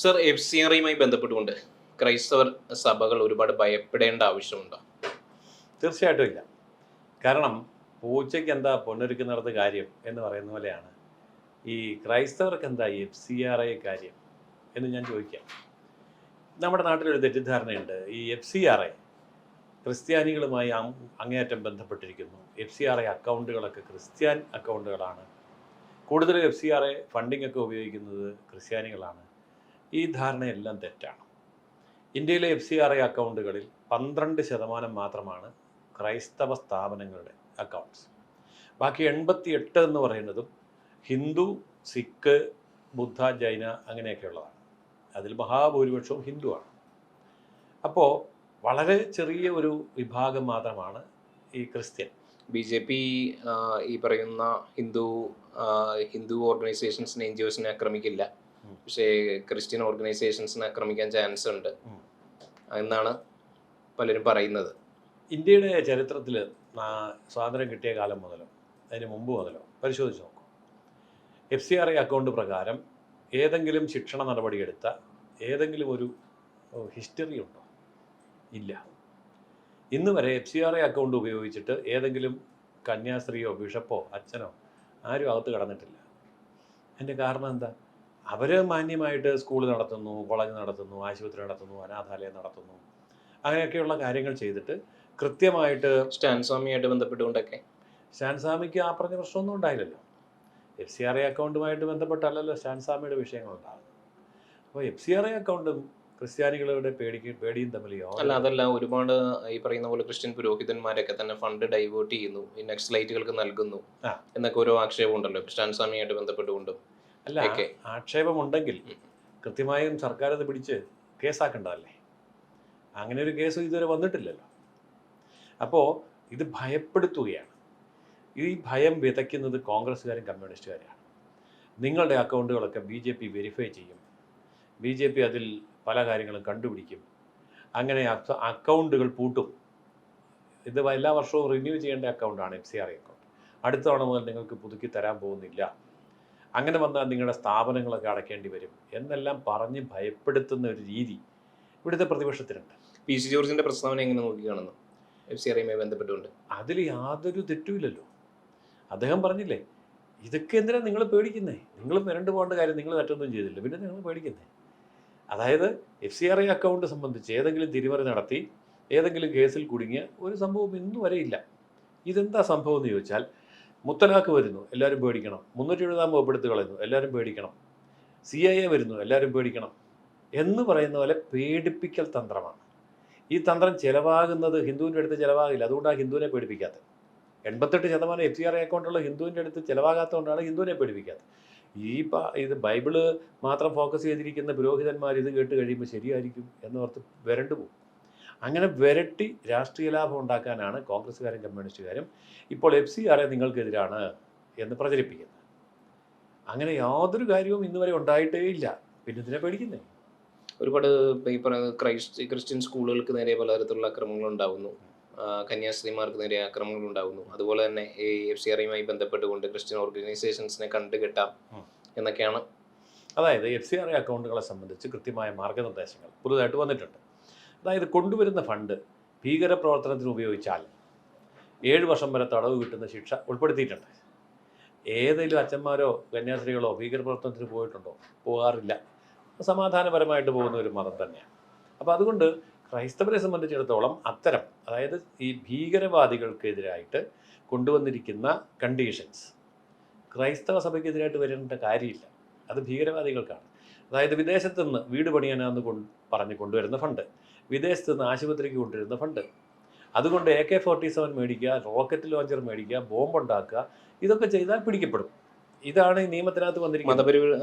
Sir, എഫ്സിആറുമായി ബന്ധപ്പെട്ടുകൊണ്ട് ക്രൈസ്തവർ സഭകൾ ഒരുപാട് ഭയപ്പെടേണ്ട ആവശ്യമുണ്ടോ? തീർച്ചയായിട്ടും ഇല്ല. കാരണം പൂച്ചയ്ക്ക് എന്താ പൊന്നൊരുക്കുന്നിടത്ത് കാര്യം എന്ന് പറയുന്ന പോലെയാണ് ഈ ക്രൈസ്തവർക്ക് എന്താ FCRA കാര്യം എന്ന് ഞാൻ ചോദിക്കാം. നമ്മുടെ നാട്ടിലൊരു തെറ്റിദ്ധാരണയുണ്ട്. ഈ FCRA ക്രിസ്ത്യാനികളുമായി അങ്ങേയറ്റം ബന്ധപ്പെട്ടിരിക്കുന്നു. FCRA അക്കൗണ്ടുകളൊക്കെ ക്രിസ്ത്യൻ അക്കൗണ്ടുകളാണ്. കൂടുതലും FCRA ഫണ്ടിംഗ് ഒക്കെ ഉപയോഗിക്കുന്നത് ക്രിസ്ത്യാനികളാണ്. ഈ ധാരണയെല്ലാം തെറ്റാണ്. ഇന്ത്യയിലെ FCRA അക്കൗണ്ടുകളിൽ 12% മാത്രമാണ് ക്രൈസ്തവ സ്ഥാപനങ്ങളുടെ അക്കൗണ്ട്സ്. ബാക്കി 88 എന്ന് പറയുന്നതും ഹിന്ദു, സിഖ്, ബുദ്ധ, ജൈന അങ്ങനെയൊക്കെയുള്ളതാണ്. അതിൽ മഹാഭൂരിപക്ഷവും ഹിന്ദുവാണ്. അപ്പോൾ വളരെ ചെറിയ ഒരു വിഭാഗം മാത്രമാണ് ഈ ക്രിസ്ത്യൻ. BJP ഈ പറയുന്ന ഹിന്ദു ഓർഗനൈസേഷൻസിനെ, NGOസിനെ ആക്രമിക്കില്ല, പക്ഷേ ക്രിസ്ത്യൻ ഓർഗനൈസേഷൻസിനെ ആക്രമിക്കാൻ ചാൻസ് ഉണ്ട് എന്നാണ് പലരും പറയുന്നത്. ഇന്ത്യയുടെ ചരിത്രത്തിൽ സ്വാതന്ത്ര്യം കിട്ടിയ കാലം മുതലോ അതിന് മുമ്പ് മുതലോ പരിശോധിച്ച് നോക്കും. FCRA അക്കൗണ്ട് പ്രകാരം ഏതെങ്കിലും ശിക്ഷണ നടപടിയെടുത്ത ഏതെങ്കിലും ഒരു ഹിസ്റ്ററി ഉണ്ടോ? ഇല്ല. ഇന്ന് വരെ FCRA അക്കൗണ്ട് ഉപയോഗിച്ചിട്ട് ഏതെങ്കിലും കന്യാസ്ത്രീയോ ബിഷപ്പോ അച്ഛനോ ആരും അകത്ത് കടന്നിട്ടില്ല. അതിൻ്റെ കാരണം എന്താ? അവർ മാന്യമായിട്ട് സ്കൂൾ നടത്തുന്നു, കോളേജ് നടത്തുന്നു, ആശുപത്രി നടത്തുന്നു, അനാഥാലയം നടത്തുന്നു, അങ്ങനെയൊക്കെയുള്ള കാര്യങ്ങൾ ചെയ്തിട്ട് കൃത്യമായിട്ട്. സ്റ്റാൻ സ്വാമിയായിട്ട് ബന്ധപ്പെട്ടുകൊണ്ടൊക്കെ സ്റ്റാൻ സ്വാമിക്ക് ആ പറഞ്ഞ പ്രശ്നമൊന്നും ഉണ്ടായില്ലല്ലോ. FCRA അക്കൗണ്ടുമായിട്ട് ബന്ധപ്പെട്ടല്ലല്ലോ സ്റ്റാൻ സ്വാമിയുടെ വിഷയങ്ങളുണ്ടാകുന്നത്. അപ്പോൾ FCRA അക്കൗണ്ടും ക്രിസ്ത്യാനികളുടെ പേടിയും തമ്മിൽ അല്ല, അതല്ല, ഒരുപാട് ഈ പറയുന്ന പോലെ ക്രിസ്ത്യൻ പുരോഹിതന്മാരൊക്കെ തന്നെ ഫണ്ട് ഡൈവേർട്ട് ചെയ്യുന്നു, ഈ നക്സലൈറ്റുകൾക്ക് നൽകുന്നു എന്നൊക്കെ ഓരോ ആക്ഷേപം ഉണ്ടല്ലോ സ്റ്റാൻ സ്വാമിയായിട്ട് ബന്ധപ്പെട്ടുകൊണ്ടും. അല്ല, ആക്ഷേപമുണ്ടെങ്കിൽ കൃത്യമായും സർക്കാർ അത് പിടിച്ച് കേസാക്കേണ്ടതല്ലേ? അങ്ങനെ ഒരു കേസ് ഇതുവരെ വന്നിട്ടില്ലല്ലോ. അപ്പോൾ ഇത് ഭയപ്പെടുത്തുകയാണ്. ഈ ഭയം വിതയ്ക്കുന്നത് കോൺഗ്രസ്സുകാരും കമ്മ്യൂണിസ്റ്റുകാരാണ്. നിങ്ങളുടെ അക്കൗണ്ടുകളൊക്കെ BJP വെരിഫൈ ചെയ്യും, BJP അതിൽ പല കാര്യങ്ങളും കണ്ടുപിടിക്കും, അങ്ങനെ അക്കൗണ്ടുകൾ പൂട്ടും. ഇത് എല്ലാ വർഷവും റിന്യൂ ചെയ്യേണ്ട അക്കൗണ്ടാണ് FCRA അക്കൗണ്ട്. അടുത്ത തവണ മുതൽ നിങ്ങൾക്ക് പുതുക്കി തരാൻ പോകുന്നില്ല, അങ്ങനെ വന്നാൽ നിങ്ങളുടെ സ്ഥാപനങ്ങളൊക്കെ അടയ്ക്കേണ്ടി വരും എന്നെല്ലാം പറഞ്ഞ് ഭയപ്പെടുത്തുന്ന ഒരു രീതി ഇവിടുത്തെ പ്രതിപക്ഷത്തിനുണ്ട്. PC ജോർജിന്റെ പ്രസ്താവന എങ്ങനെ നോക്കിക്കാണുന്നു FCRAയുമായി ബന്ധപ്പെട്ടുകൊണ്ട്? അതിൽ യാതൊരു തെറ്റുമില്ലല്ലോ. അദ്ദേഹം പറഞ്ഞില്ലേ, ഇതൊക്കെ എന്തിനാണ് നിങ്ങൾ പേടിക്കുന്നേ? നിങ്ങൾ വരണ്ടു പോകേണ്ട കാര്യം നിങ്ങൾ മറ്റൊന്നും ചെയ്തില്ല, പിന്നെ നിങ്ങൾ പേടിക്കുന്നേ. അതായത് FCRA അക്കൗണ്ട് സംബന്ധിച്ച് ഏതെങ്കിലും തിരിമറി നടത്തി ഏതെങ്കിലും കേസിൽ കുടുങ്ങിയ ഒരു സംഭവം ഇന്നു വരെ ഇല്ല. ഇതെന്താ സംഭവം എന്ന് ചോദിച്ചാൽ, മുത്തലാഖ് വരുന്നു, എല്ലാവരും പേടിക്കണം. 370 വകുപ്പെടുത്ത് കളയുന്നു, എല്ലാവരും പേടിക്കണം. CIA വരുന്നു, എല്ലാവരും പേടിക്കണം എന്ന് പറയുന്ന പോലെ പേടിപ്പിക്കൽ തന്ത്രമാണ്. ഈ തന്ത്രം ചിലവാകുന്നത് ഹിന്ദുവിൻ്റെ അടുത്ത് ചിലവാകില്ല. അതുകൊണ്ടാണ് ഹിന്ദുവിനെ പേടിപ്പിക്കാത്തത്. 88% FCRA അക്കൗണ്ടുള്ള ഹിന്ദുവിൻ്റെ അടുത്ത് ചിലവാകാത്തതുകൊണ്ടാണ് ഹിന്ദുവിനെ പേടിപ്പിക്കാത്തത്. ഇത് ബൈബിള് മാത്രം ഫോക്കസ് ചെയ്തിരിക്കുന്ന പുരോഹിതന്മാർ ഇത് കേട്ട് കഴിയുമ്പോൾ ശരിയായിരിക്കും എന്നോർത്ത് വരണ്ടു പോകും. അങ്ങനെ വരട്ടി രാഷ്ട്രീയ ലാഭം ഉണ്ടാക്കാനാണ് കോൺഗ്രസ്സുകാരും കമ്മ്യൂണിസ്റ്റുകാരും ഇപ്പോൾ FCRA നിങ്ങൾക്കെതിരാണ് എന്ന് പ്രചരിപ്പിക്കുന്നത്. അങ്ങനെ യാതൊരു കാര്യവും ഇന്നുവരെ ഉണ്ടായിട്ടേ ഇല്ല. പിന്നെ ഇതിനെ പേടിക്കുന്നേ? ഒരുപാട് ഈ പറയുന്നത് ക്രിസ്ത്യൻ സ്കൂളുകൾക്ക് നേരെ പലതരത്തിലുള്ള ആക്രമണങ്ങൾ ഉണ്ടാകുന്നു, കന്യാസ്ത്രീമാർക്ക് നേരെ ആക്രമണങ്ങൾ ഉണ്ടാകുന്നു. അതുപോലെ തന്നെ ഈ FCRAയുമായി ബന്ധപ്പെട്ടുകൊണ്ട് ക്രിസ്ത്യൻ ഓർഗനൈസേഷൻസിനെ കണ്ടുകെട്ടാം എന്നൊക്കെയാണ്. അതായത് FCRA അക്കൗണ്ടുകളെ സംബന്ധിച്ച് കൃത്യമായ മാർഗനിർദ്ദേശങ്ങൾ പുതുതായിട്ട് വന്നിട്ടുണ്ട്. അതായത് കൊണ്ടുവരുന്ന ഫണ്ട് ഭീകരപ്രവർത്തനത്തിന് ഉപയോഗിച്ചാൽ 7 വർഷം വരെ തടവ് കിട്ടുന്ന ശിക്ഷ ഉൾപ്പെടുത്തിയിട്ടുണ്ട്. ഏതെങ്കിലും അച്ഛന്മാരോ കന്യാസ്ത്രീകളോ ഭീകരപ്രവർത്തനത്തിന് പോയിട്ടുണ്ടോ? പോകാറില്ല. സമാധാനപരമായിട്ട് പോകുന്ന ഒരു മതം തന്നെയാണ്. അപ്പോൾ അതുകൊണ്ട് ക്രൈസ്തവരെ സംബന്ധിച്ചിടത്തോളം അത്തരം, അതായത് ഈ ഭീകരവാദികൾക്കെതിരായിട്ട് കൊണ്ടുവന്നിരിക്കുന്ന കണ്ടീഷൻസ് ക്രൈസ്തവ സഭയ്ക്കെതിരായിട്ട് വരേണ്ട കാര്യമില്ല. അത് ഭീകരവാദികൾക്കാണ്. അതായത് വിദേശത്ത് നിന്ന് വീട് പണിയാനാന്ന് പറഞ്ഞ് കൊണ്ടുവരുന്ന ഫണ്ട്, വിദേശത്ത് നിന്ന് ആശുപത്രിക്ക് കൊണ്ടുവരുന്ന ഫണ്ട്, അതുകൊണ്ട് AK-47 മേടിക്കുക, റോക്കറ്റ് ലോഞ്ചർ മേടിക്കുക, ബോംബുണ്ടാക്കുക, ഇതൊക്കെ ചെയ്താൽ പിടിക്കപ്പെടും. ഇതാണ് ഈ നിയമത്തിനകത്ത് വന്നിരിക്കുന്നത്.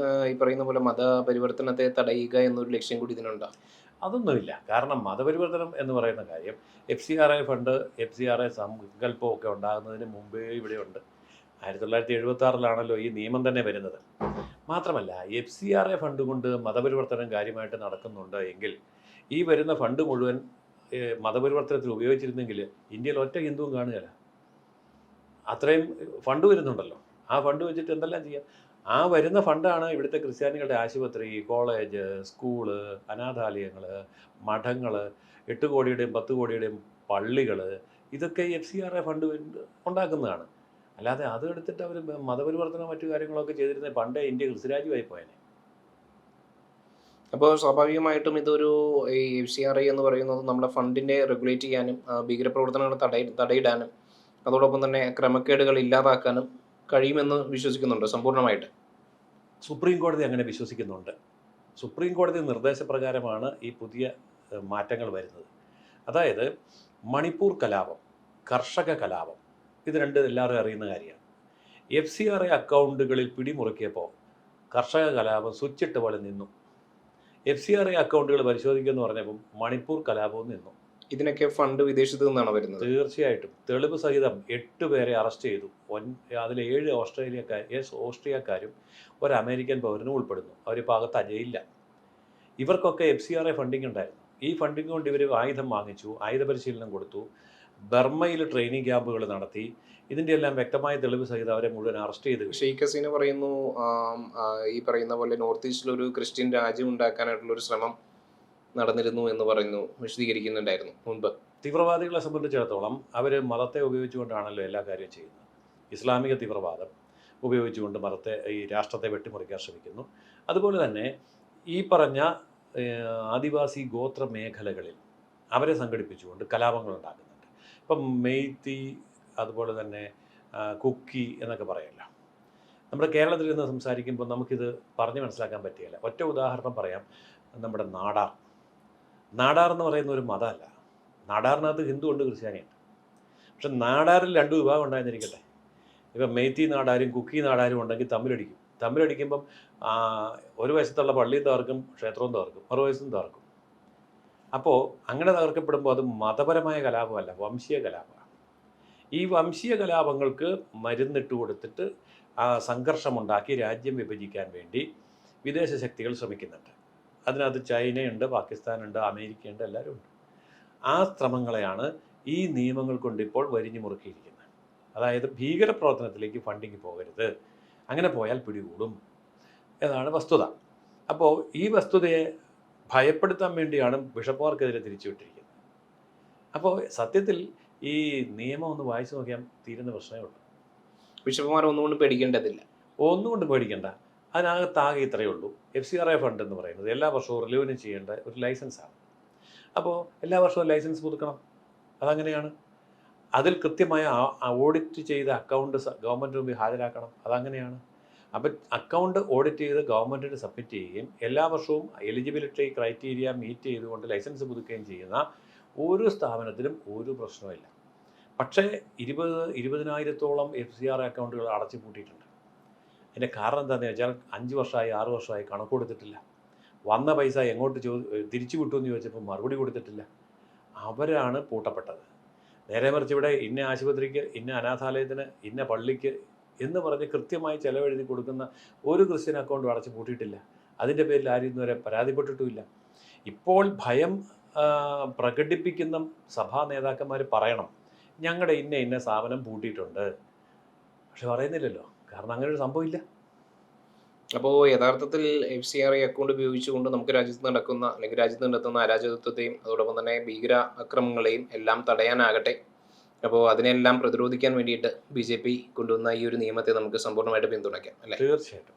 ഈ പറയുന്ന പോലെ മതപരിവർത്തനത്തെ തടയുക എന്നൊരു ലക്ഷ്യം കൂടി ഇതിനുണ്ടോ? അതൊന്നുമില്ല. കാരണം മതപരിവർത്തനം എന്ന് പറയുന്ന കാര്യം FCRA ഫണ്ട്, FCRA സങ്കല്പം ഒക്കെ ഉണ്ടാകുന്നതിന് മുമ്പേ ഇവിടെയുണ്ട്. 1976 ഈ നിയമം തന്നെ വരുന്നത്. മാത്രമല്ല FCRA ഫണ്ട് കൊണ്ട് മതപരിവർത്തനം കാര്യമായിട്ട് നടക്കുന്നുണ്ട് എങ്കിൽ ഈ വരുന്ന ഫണ്ട് മുഴുവൻ മതപരിവർത്തനത്തിൽ ഉപയോഗിച്ചിരുന്നെങ്കിൽ ഇന്ത്യയിൽ ഒറ്റ ഹിന്ദുവും കാണുകയില്ല. അത്രയും ഫണ്ട് വരുന്നുണ്ടല്ലോ. ആ ഫണ്ട് വെച്ചിട്ട് എന്തെല്ലാം ചെയ്യാം? ആ വരുന്ന ഫണ്ടാണ് ഇവിടുത്തെ ക്രിസ്ത്യാനികളുടെ ആശുപത്രി, കോളേജ്, സ്കൂള്, അനാഥാലയങ്ങൾ, മഠങ്ങൾ, 8 കോടിയുടെയും 10 കോടിയുടെയും പള്ളികൾ, ഇതൊക്കെ FCRA ഫണ്ട് ഉണ്ടാക്കുന്നതാണ്. അല്ലാതെ അത് എടുത്തിട്ട് അവർ മതപരിവർത്തനവും മറ്റു കാര്യങ്ങളൊക്കെ ചെയ്തിരുന്നത് പണ്ടേ ഇന്ത്യ ക്രിസ്തുരാജ്യമായി പോയേനെ. അപ്പോൾ സ്വാഭാവികമായിട്ടും ഇതൊരു ഈ FCRA എന്ന് പറയുന്നത് നമ്മുടെ ഫണ്ടിനെ റെഗുലേറ്റ് ചെയ്യാനും ഭീകരപ്രവർത്തനങ്ങൾ തടയിടാനും അതോടൊപ്പം തന്നെ ക്രമക്കേടുകൾ ഇല്ലാതാക്കാനും കഴിയുമെന്ന് വിശ്വസിക്കുന്നുണ്ട് സമ്പൂർണ്ണമായിട്ട്. സുപ്രീം കോടതി അങ്ങനെ വിശ്വസിക്കുന്നുണ്ട്. സുപ്രീം കോടതി നിർദ്ദേശപ്രകാരമാണ് ഈ പുതിയ മാറ്റങ്ങൾ വരുന്നത്. അതായത് മണിപ്പൂർ കലാപം, കർഷക കലാപം, ഇത് രണ്ടും എല്ലാവരും അറിയുന്ന കാര്യമാണ്. FCRA അക്കൗണ്ടുകളിൽ പിടിമുറുക്കിയപ്പോൾ കർഷക കലാപം സ്വിച്ചിട്ട് പോലെ നിന്നു. FCRA അക്കൗണ്ടുകൾ പരിശോധിക്കുമെന്ന് പറഞ്ഞപ്പം മണിപ്പൂർ കലാപവും നിന്നു. ഇതിനൊക്കെ ഫണ്ട് വിദേശത്ത് നിന്നാണ് വരുന്നത്. തീർച്ചയായിട്ടും തെളിവ് സഹിതം 8 പേരെ അറസ്റ്റ് ചെയ്തു. അതിൽ 7 ഓസ്ട്രിയക്കാരും ഒരു അമേരിക്കൻ പൗരനും ഉൾപ്പെടുന്നു. അവരിപ്പോൾ അകത്ത് ജയിലില്ല. ഇവർക്കൊക്കെ FCRA ഫണ്ടിങ് ഉണ്ടായിരുന്നു. ഈ ഫണ്ടിങ് കൊണ്ട് ഇവർ ആയുധം വാങ്ങിച്ചു, ആയുധ പരിശീലനം കൊടുത്തു, ബർമ്മയിൽ ട്രെയിനിങ് ക്യാമ്പുകൾ നടത്തി. ഇതിൻ്റെ എല്ലാം വ്യക്തമായ തെളിവ് സഹിതം അവരെ മുഴുവൻ അറസ്റ്റ് ചെയ്ത്. ഷെയ്ഖ് ഹസീന പറയുന്നു ഈ പറയുന്ന പോലെ നോർത്ത് ഈസ്റ്റിലൊരു ക്രിസ്ത്യൻ രാജ്യം ഉണ്ടാക്കാനായിട്ടുള്ളൊരു ശ്രമം നടന്നിരുന്നു എന്ന് പറയുന്നു, വിശദീകരിക്കുന്നുണ്ടായിരുന്നു മുൻപ്. തീവ്രവാദികളെ സംബന്ധിച്ചിടത്തോളം അവർ മതത്തെ ഉപയോഗിച്ചുകൊണ്ടാണല്ലോ എല്ലാ കാര്യവും ചെയ്യുന്നത്. ഇസ്ലാമിക തീവ്രവാദം ഉപയോഗിച്ചുകൊണ്ട് ഈ രാഷ്ട്രത്തെ വെട്ടിമുറിക്കാൻ ശ്രമിക്കുന്നു. അതുപോലെ തന്നെ ഈ പറഞ്ഞ ആദിവാസി ഗോത്ര മേഖലകളിൽ അവരെ സംഘടിപ്പിച്ചുകൊണ്ട് കലാപങ്ങൾ ഉണ്ടാക്കുന്നുണ്ട്. ഇപ്പം മെയ്തി, അതുപോലെ തന്നെ കുക്കി എന്നൊക്കെ പറയല്ലോ. നമ്മുടെ കേരളത്തിൽ നിന്ന് സംസാരിക്കുമ്പോൾ നമുക്കിത് പറഞ്ഞ് മനസ്സിലാക്കാൻ പറ്റുകയില്ല. ഒറ്റ ഉദാഹരണം പറയാം. നമ്മുടെ നാടാർ എന്ന് പറയുന്ന ഒരു മതമല്ല. നാടാറിനകത്ത് ഹിന്ദു ഉണ്ട്, ക്രിസ്ത്യാനിയുണ്ട്. പക്ഷെ നാടാറിൽ 2 വിഭാഗം ഉണ്ടായിരുന്നിരിക്കട്ടെ. ഇപ്പം മെയ്തി നാടാരും കുക്കി നാടാരും ഉണ്ടെങ്കിൽ തമ്മിലടിക്കുമ്പം ഒരു വശത്തുള്ള പള്ളിയും തകർക്കും, ക്ഷേത്രവും തകർക്കും, മറുവശത്തും തകർക്കും. അപ്പോൾ അങ്ങനെ തകർക്കപ്പെടുമ്പോൾ അത് മതപരമായ കലാപമല്ല, വംശീയ കലാപമാണ്. ഈ വംശീയ കലാപങ്ങൾക്ക് മരുന്നിട്ട് കൊടുത്തിട്ട് സംഘർഷമുണ്ടാക്കി രാജ്യം വിഭജിക്കാൻ വേണ്ടി വിദേശ ശക്തികൾ ശ്രമിക്കുന്നുണ്ട്. അതിനകത്ത് ചൈനയുണ്ട്, പാകിസ്ഥാനുണ്ട്, അമേരിക്കയുണ്ട്, എല്ലാവരും ഉണ്ട്. ആ ശ്രമങ്ങളെയാണ് ഈ നിയമങ്ങൾ കൊണ്ട് ഇപ്പോൾ വരിഞ്ഞു മുറുക്കിയിരിക്കുന്നത്. അതായത് ഭീകരപ്രവർത്തനത്തിലേക്ക് ഫണ്ടിങ് പോകരുത്, അങ്ങനെ പോയാൽ പിടികൂടും എന്നാണ് വസ്തുത. അപ്പോൾ ഈ വസ്തുതയെ ഭയപ്പെടുത്താൻ വേണ്ടിയാണ് ബിഷപ്പുമാർക്കെതിരെ തിരിച്ചുവിട്ടിരിക്കുന്നത്. അപ്പോൾ സത്യത്തിൽ ഈ നിയമം ഒന്ന് വായിച്ചു നോക്കിയാൽ തീരുന്ന പ്രശ്നമേ ഉള്ളൂ. ബിഷപ്പുമാർ ഒന്നുകൊണ്ടും പേടിക്കേണ്ടതില്ല. ഒന്നുകൊണ്ട് പേടിക്കേണ്ട. അതിനകത്താകെ ഇത്രയേ ഉള്ളൂ. FCRA ഫണ്ട് എന്ന് പറയുന്നത് എല്ലാ വർഷവും റിന്യൂ ചെയ്യേണ്ട ഒരു ലൈസൻസാണ്. അപ്പോൾ എല്ലാ വർഷവും ലൈസൻസ് പുതുക്കണം. അതങ്ങനെയാണ്. അതിൽ കൃത്യമായ ഓഡിറ്റ് ചെയ്ത അക്കൗണ്ട് ഗവൺമെൻറ് മുമ്പിൽ ഹാജരാക്കണം. അതങ്ങനെയാണ്. അപ്പം അക്കൗണ്ട് ഓഡിറ്റ് ചെയ്ത് ഗവൺമെൻറ്റിന് സബ്മിറ്റ് ചെയ്യുകയും എല്ലാ വർഷവും എലിജിബിലിറ്റി ക്രൈറ്റീരിയ മീറ്റ് ചെയ്തുകൊണ്ട് ലൈസൻസ് പുതുക്കുകയും ചെയ്യുന്ന ഒരു സ്ഥാപനത്തിനും ഒരു പ്രശ്നമില്ല. പക്ഷേ 20,000-ഓളം FCRA അക്കൗണ്ടുകൾ അടച്ചു പൂട്ടിയിട്ടുണ്ട്. അതിൻ്റെ കാരണം എന്താണെന്ന് വെച്ചാൽ 5 വർഷമായി 6 വർഷമായി കണക്ക് കൊടുത്തിട്ടില്ല. വന്ന പൈസ എങ്ങോട്ട് തിരിച്ചു വിട്ടു എന്ന് ചോദിച്ചപ്പോൾ മറുപടി കൊടുത്തിട്ടില്ല. അവരാണ് പൂട്ടപ്പെട്ടത്. നേരെ മറിച്ച് ഇവിടെ ഇന്ന ആശുപത്രിക്ക്, ഇന്ന അനാഥാലയത്തിന്, ഇന്ന പള്ളിക്ക് എന്ന് പറഞ്ഞ് കൃത്യമായി ചിലവെഴുതി കൊടുക്കുന്ന ഒരു ക്രിസ്ത്യൻ അക്കൗണ്ടും അടച്ചു പൂട്ടിയിട്ടില്ല. അതിൻ്റെ പേരിൽ ആരും ഇന്നുവരെ പരാതിപ്പെട്ടിട്ടുമില്ല. ഇപ്പോൾ ഭയം പ്രകടിപ്പിക്കുന്ന സഭാ നേതാക്കന്മാർ പറയണം, ഞങ്ങളുടെ ഇന്ന സ്ഥാപനം പൂട്ടിയിട്ടുണ്ട്. പക്ഷെ പറയുന്നില്ലല്ലോ, കാരണം അങ്ങനെ ഒരു സംഭവമില്ല. അപ്പോൾ യഥാർത്ഥത്തിൽ FCRA അക്കൗണ്ട് ഉപയോഗിച്ചുകൊണ്ട് നമുക്ക് രാജ്യത്ത് നടക്കുന്ന അല്ലെങ്കിൽ രാജ്യത്ത് നടത്തുന്ന അരാജകത്വത്തെയും അതോടൊപ്പം തന്നെ ഭീകര ആക്രമണങ്ങളെയും എല്ലാം തടയാനാകട്ടെ. അപ്പോൾ അതിനെല്ലാം പ്രതിരോധിക്കാൻ വേണ്ടിയിട്ട് BJP കൊണ്ടുവന്ന ഈ ഒരു നിയമത്തെ നമുക്ക് സമ്പൂർണ്ണമായിട്ട് പിന്തുണയ്ക്കാം, അല്ലേ? തീർച്ചയായിട്ടും.